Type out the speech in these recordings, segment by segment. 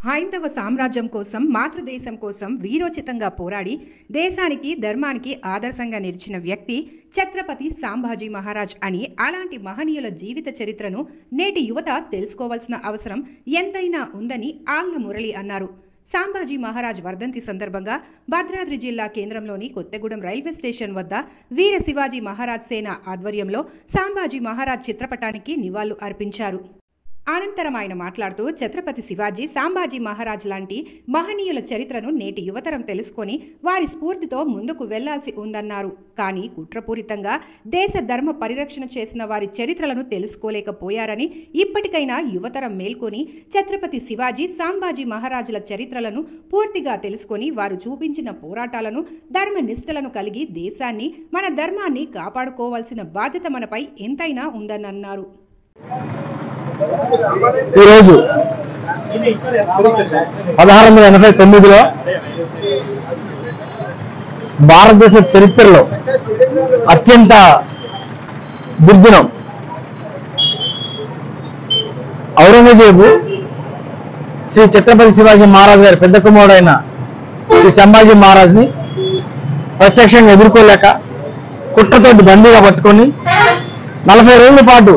హైందవ సామ్రాజ్యం కోసం మాతృదేశం కోసం వీరోచితంగా పోరాడి దేశానికి ధర్మానికి ఆదర్శంగా నిలిచిన వ్యక్తి ఛత్రపతి సంభాజీ మహారాజ్ అని అలాంటి మహనీయుల జీవిత చరిత్రను నేటి యువత తెలుసుకోవాల్సిన అవసరం ఎంతైనా ఉందని ఆళ్ల మురళి అన్నారు. సంభాజీ మహారాజ్ వర్ధంతి సందర్భంగా భద్రాద్రి జిల్లా కేంద్రంలోని కొత్తగూడెం రైల్వే స్టేషన్ వద్ద వీర శివాజీ మహారాజ్ సేన ఆధ్వర్యంలో సంభాజీ మహారాజ్ చిత్రపటానికి నివాళులు అర్పించారు. అనంతరం ఆయన మాట్లాడుతూ ఛత్రపతి శివాజీ సంభాజీ మహారాజ్ లాంటి మహనీయుల చరిత్రను నేటి యువతరం తెలుసుకొని వారి స్ఫూర్తితో ముందుకు వెళ్లాల్సి ఉందన్నారు. కానీ కుట్రపూరితంగా దేశ ధర్మ పరిరక్షణ చేసిన వారి చరిత్రలను తెలుసుకోలేకపోయారని, ఇప్పటికైనా యువతరం మేల్కొని ఛత్రపతి శివాజీ సంభాజీ మహారాజుల చరిత్రలను పూర్తిగా తెలుసుకొని వారు చూపించిన పోరాటాలను ధర్మ నిష్ఠలను కలిగి దేశాన్ని మన ధర్మాన్ని కాపాడుకోవాల్సిన బాధ్యత మనపై ఎంతైనా ఉందన్నారు. ఈరోజు 1689లో భారతదేశ చరిత్రలో అత్యంత దుర్దినం. ఔరంగజేబు శ్రీ ఛత్రపతి శివాజీ మహారాజ్ గారి పెద్ద కుమారుడైన శ్రీ సంభాజీ మహారాజ్ని ప్రత్యక్షంగా ఎదుర్కోలేక కుట్రతోటి బందీగా పట్టుకొని 40 రోజుల పాటు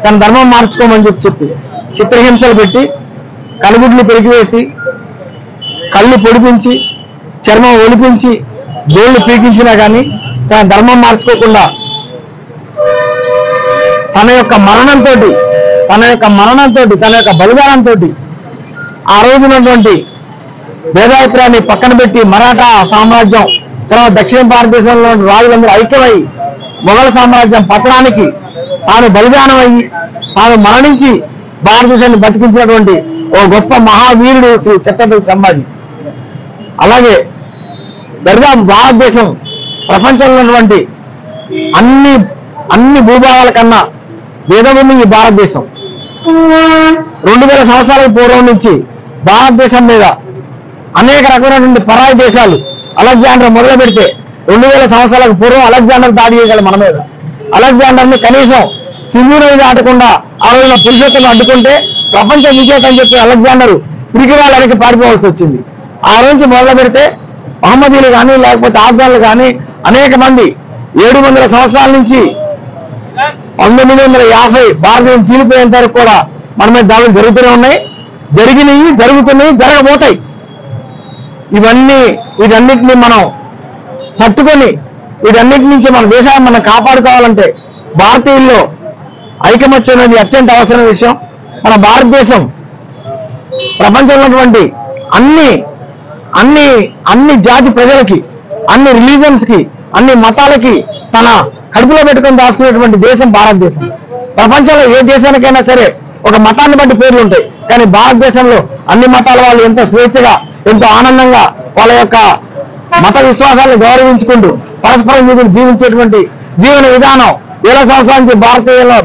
తన ధర్మం మార్చుకోమని చెప్పి చిత్రహింసలు పెట్టి కలుగుడ్లు పెరిగివేసి కళ్ళు పొడిపించి చర్మం ఒలిపించి గోళ్లు పీకించినా కానీ తన ధర్మం మార్చుకోకుండా తన యొక్క బలిదానంతో ఆ రోజునటువంటి భేదాభిప్రాయాన్ని పక్కన పెట్టి మరాఠా సామ్రాజ్యం తర్వాత దక్షిణ భారతదేశంలో రాజులందరూ ఐక్యమై మొఘల్ సామ్రాజ్యం పతనానికి తాను బలిదానం అయ్యి తాను మరణించి భారతదేశాన్ని బతికించినటువంటి ఓ గొప్ప మహావీరుడు శ్రీ ఛత్రపతి సంభాజీ. అలాగే భారతదేశం ప్రపంచంలో ఉన్నటువంటి అన్ని భూభాగాల కన్నా వేదభూమి ఈ భారతదేశం. 2000 సంవత్సరాల పూర్వం నుంచి భారతదేశం మీద అనేక రకమైనటువంటి పరాయి దేశాలు అలెగ్జాండర్ మొదలు పెడితే 2000 సంవత్సరాలకు పూర్వం అలెగ్జాండర్ దాడి చేయగలరు మన మీద. అలెగ్జాండర్ని కనీసం సింధు నది దాటకుండా ఆ రోజున పురుషోత్తము అడ్డుకుంటే ప్రపంచ విజేత అని చెప్పి అలెగ్జాండర్ తిరిగి వాళ్ళకి పారిపోవాల్సి వచ్చింది. ఆ నుంచి మొదలు పెడితే మహమ్మదీలు కానీ లేకపోతే ఆఫ్ఘన్లు కానీ అనేక మంది 700 సంవత్సరాల నుంచి 1950 భారతదేశం చీలిపోయేంత వరకు కూడా మన మీద దాడులు జరుగుతూనే ఉన్నాయి, జరిగినాయి, జరుగుతున్నాయి, జరగబోతాయి. వీటన్నిటిని మనం తట్టుకొని వీటన్నిటి నుంచి మన దేశాన్ని మనం కాపాడుకోవాలంటే భారతీయుల్లో ఐకమత్యం అనేది అత్యంత అవసరమైన విషయం. మన భారతదేశం ప్రపంచంలో ఉన్నటువంటి అన్ని జాతి ప్రజలకి, అన్ని రిలీజన్స్ కి, అన్ని మతాలకి తన కడుపులో పెట్టుకొని దాచుకునేటువంటి దేశం భారతదేశం. ప్రపంచంలో ఏ దేశానికైనా సరే ఒక మతాన్ని బట్టి పేర్లు ఉంటాయి, కానీ భారతదేశంలో అన్ని మతాల వాళ్ళు ఎంత స్వేచ్ఛగా ఎంతో ఆనందంగా వాళ్ళ యొక్క మత విశ్వాసాలను గౌరవించుకుంటూ పరస్పరం జీవించేటువంటి జీవన విధానం వేల సంవత్సరాల నుంచి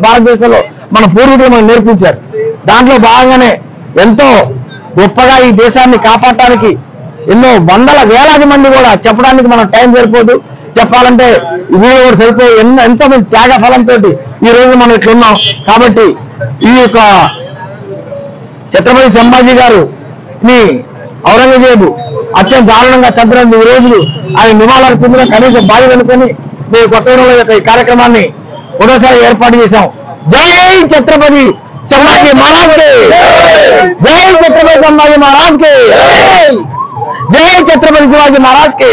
భారతదేశంలో మన పూర్వీకులు మనం నేర్పించారు. దాంట్లో భాగంగానే ఎంతో గొప్పగా ఈ దేశాన్ని కాపాడటానికి ఎన్నో వేలాది మంది కూడా చెప్పడానికి మనం టైం సరిపోదు, చెప్పాలంటే ఇది కూడా సరిపోయి ఎంతో మంది త్యాగ ఫలంతో ఈ రోజు మనం ఇట్లున్నాం. కాబట్టి ఈ యొక్క ఛత్రపతి సంభాజీ గారు ఔరంగజేబు అత్యంత దారుణంగా చంపిన ఈ రోజులు ఆయన నివాళులర్పించిన కనీసం బాధ్యత అనుకుని మేము కొత్తగూడెంలో యొక్క ఈ కార్యక్రమాన్ని మరోసారి ఏర్పాటు చేశాం. జై ఛత్రపతి సంభాజీ మహారాజ్ కే, జై ఛత్రపతి సంభాజీ మహారాజ్ కే, జై ఛత్రపతి శివాజీ మహారాజ్ కే.